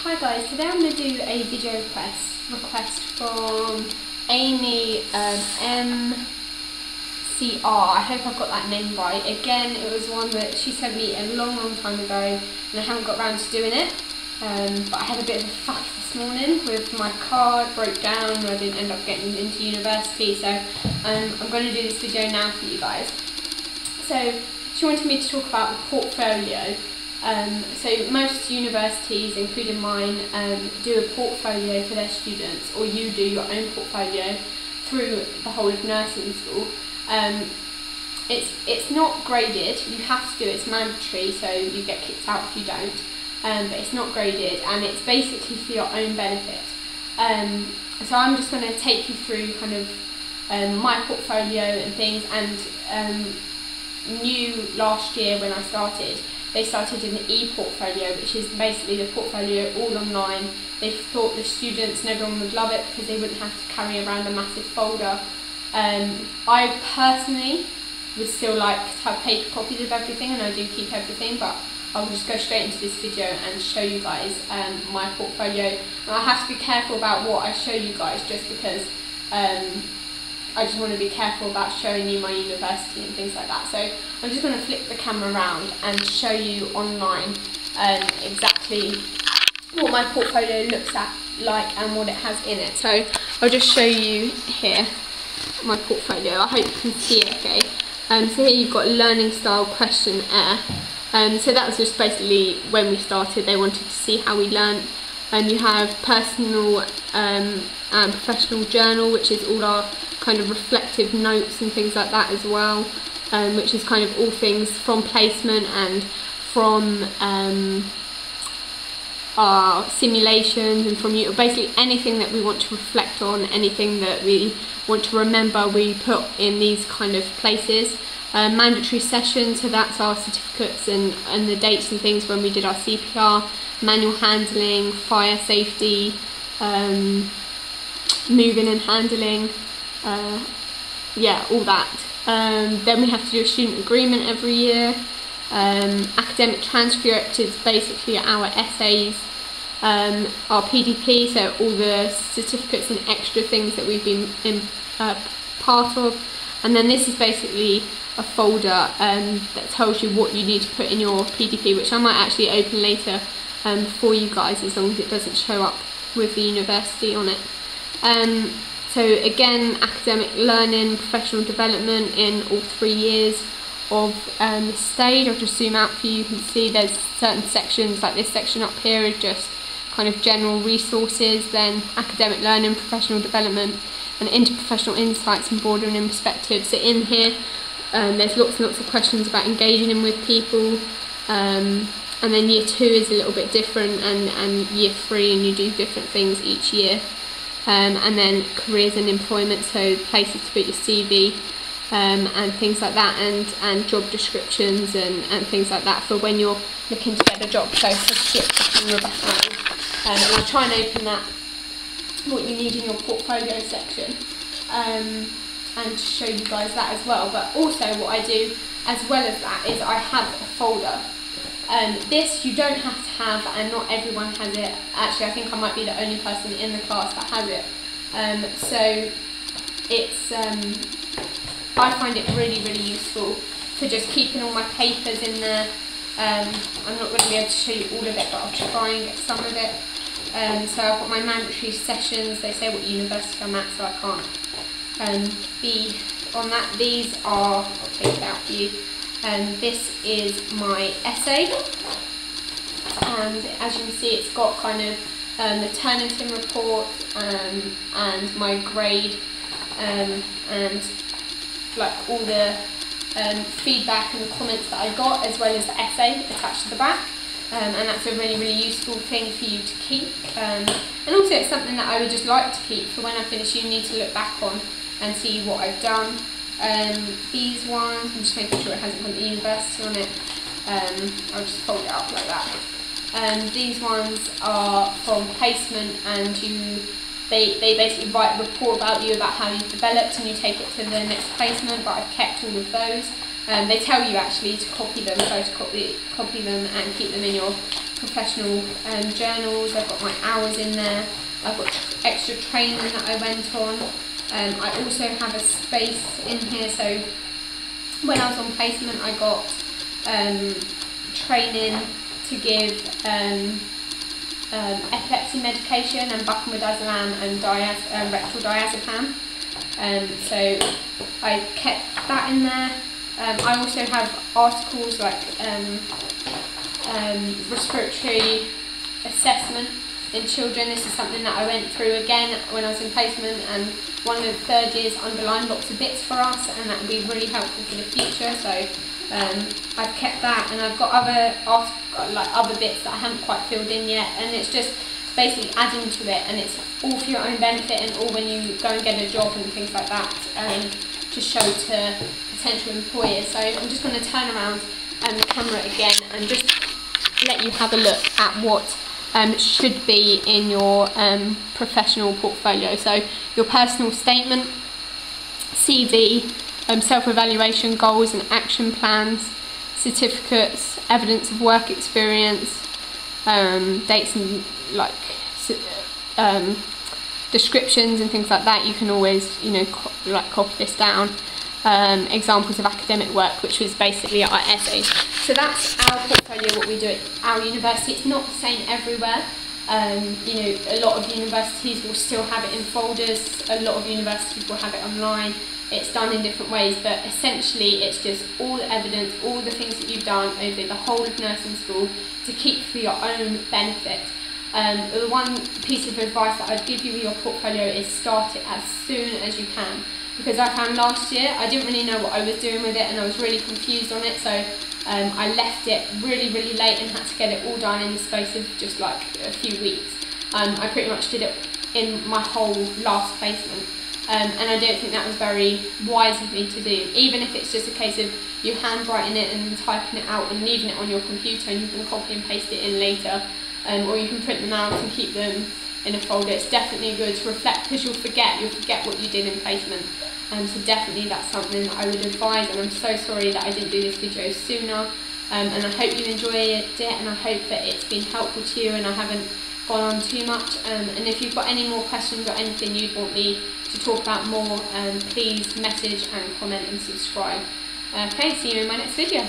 Hi guys, today I'm going to do a video request from Amy MCR. I hope I've got that name right. Again, it was one that she sent me a long time ago and I haven't got around to doing it. But I had a bit of a fuss this morning with my car. It broke down and I didn't end up getting into university, so I'm going to do this video now for you guys. So she wanted me to talk about the portfolio. So most universities, including mine, do a portfolio for their students, or you do your own portfolio through the whole of nursing school. It's not graded, you have to do it, it's mandatory, so you get kicked out if you don't, but it's not graded and it's basically for your own benefit. So I'm just going to take you through kind of my portfolio and things, and new last year when I started, they started an e-portfolio, which is basically the portfolio all online. They thought the students and everyone would love it because they wouldn't have to carry around a massive folder. I personally would still like to have paper copies of everything, and I do keep everything, but I'll just go straight into this video and show you guys my portfolio. And I have to be careful about what I show you guys, just because I just want to be careful about showing you my university and things like that. So I'm just going to flip the camera around and show you online exactly what my portfolio looks like and what it has in it. So I'll just show you here my portfolio. I hope you can see it okay. So here you've got learning style questionnaire. So that was just basically when we started, they wanted to see how we learned. You have personal and professional journal, which is all our kind of reflective notes and things like that as well, which is kind of all things from placement and from our simulations and from basically anything that we want to reflect on, anything that we want to remember, we put in these kind of places. Mandatory sessions, so that's our certificates and the dates and things when we did our CPR, manual handling, fire safety, moving and handling, yeah, all that. Then we have to do a student agreement every year. Academic transcript is basically our essays, our PDP, so all the certificates and extra things that we've been part of. And then this is basically a folder that tells you what you need to put in your PDP, which I might actually open later for you guys, as long as it doesn't show up with the university on it. So again, academic learning, professional development in all 3 years of the stage. I'll just zoom out for you. You can see there's certain sections, like this section up here is just kind of general resources, then academic learning, professional development, and interprofessional insights and broadening in perspective. So in here, there's lots and lots of questions about engaging with people, and then year 2 is a little bit different, and year 3, and you do different things each year. And then careers and employment, so places to put your CV and things like that, and job descriptions and things like that for when you're looking to get a job. So flip the camera back around, and I'll try and open that, what you need in your portfolio section, and show you guys that as well. But also what I do as well as that is I have a folder. This you don't have to have, and not everyone has it. Actually, I think I might be the only person in the class that has it. So it's I find it really useful for just keeping all my papers in there. I'm not going to be able to show you all of it, but I'll try and get some of it. So I've got my mandatory sessions. They say what university I'm at, so I can't be on that. These are, I'll take it out for you. This is my essay, and as you can see, it's got kind of the Turnitin report and my grade, and like all the feedback and the comments that I got, as well as the essay attached to the back. And that's a really useful thing for you to keep, and also it's something that I would just like to keep for when I finish uni, to look back on and see what I've done. These ones, I'm just making sure it hasn't got the university on it. I'll just fold it up like that. These ones are from placement, and they basically write a report about you, about how you've developed, and you take it to the next placement, but I've kept all of those. They tell you actually to copy them, photocopy them and keep them in your professional journals. I've got my hours in there. I've got extra training that I went on. I also have a space in here, so when I was on placement I got training to give epilepsy medication and buccal-midazolam and rectal diazepam. So I kept that in there. I also have articles like respiratory assessment in children. This is something that I went through again when I was in placement, and one of the third years underlined lots of bits for us, and that would be really helpful for the future. So I've kept that, and I've got other bits that I haven't quite filled in yet, and it's just basically adding to it, and it's all for your own benefit and all when you go and get a job and things like that, to show to potential employers. So I'm just going to turn around the camera again and just let you have a look at what should be in your professional portfolio. So your personal statement, CV, self-evaluation, goals and action plans, certificates, evidence of work experience, dates and like descriptions and things like that. You can always, copy this down. Examples of academic work, which was basically our essays. So that's our portfolio, what we do at our university. It's not the same everywhere. A lot of universities will still have it in folders, a lot of universities will have it online. It's done in different ways, but essentially it's just all the evidence, all the things that you've done over the whole of nursing school to keep for your own benefit. The one piece of advice that I'd give you with your portfolio is start it as soon as you can. Because I found last year I didn't really know what I was doing with it, and I was really confused on it, so I left it really late and had to get it all done in the space of just like a few weeks. I pretty much did it in my whole last placement, and I don't think that was very wise of me to do, even if it's just a case of you handwriting it and typing it out and leaving it on your computer and you can copy and paste it in later, or you can print them out and keep them in a folder. It's definitely good to reflect, because you'll forget what you did in placement. So definitely that's something that I would advise, and I'm so sorry that I didn't do this video sooner. And I hope you enjoyed it, and I hope that it's been helpful to you and I haven't gone on too much. And if you've got any more questions or anything you'd want me to talk about more, please message and comment and subscribe. Okay, see you in my next video.